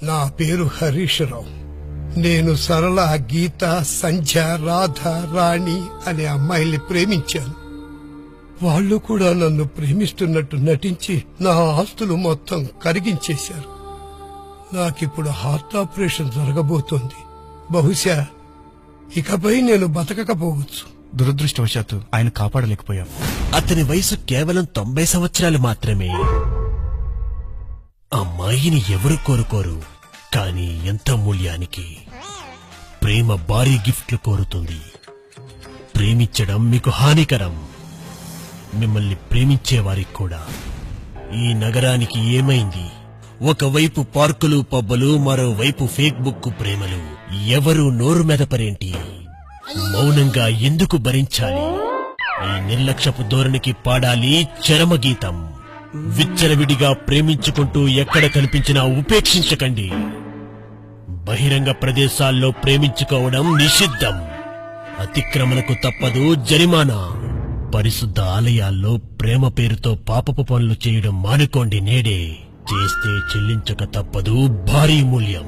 నా పేరు హరీష్ రావు. నేను సరళ, గీత, సంధ్య, రాధ, రాణి అనే అమ్మాయిల్ని ప్రేమించాను. వాళ్ళు కూడా నన్ను ప్రేమిస్తున్నట్టు నటించి నా ఆస్తులు మొత్తం కరిగించేశారు. నాకిప్పుడు హార్ట్ ఆపరేషన్ జరగబోతోంది. బహుశా ఇకపై నేను బతకకపోవచ్చు. దురదృష్టవశాత్తు ఆయన కాపాడలేకపోయాం. అతని వయసు కేవలం 90 సంవత్సరాలు మాత్రమే. అమ్మాయిని ఎవరు కోరుకోరు, కాని ఎంత మూల్యానికి. ప్రేమ భారీ గిఫ్ట్లు కోరుతుంది. ప్రేమించడం మీకు హానికరం. మిమ్మల్ని ప్రేమించేవారికి కూడా. ఈ నగరానికి ఏమైంది? ఒకవైపు పార్కులు, పబ్బులు, మరోవైపు ఫేస్బుక్ ప్రేమలు. ఎవరు నోరు మెదపరేంటి? మౌనంగా ఎందుకు భరించాలి? ఈ నిర్లక్ష్యపు ధోరణికి పాడాలి చరమగీతం. విచ్చలవిడిగా ప్రేమించుకుంటూ ఎక్కడ కనిపించినా ఉపేక్షించకండి. బహిరంగ ప్రదేశాల్లో ప్రేమించుకోవడం నిషిద్ధం. అతిక్రమణకు తప్పదు జరిమానా. పరిశుద్ధ ఆలయాల్లో ప్రేమ పేరుతో పాపపు పనులు చేయడం మానుకోండి. నేడే చేస్తే చెల్లించక తప్పదు భారీ మూల్యం.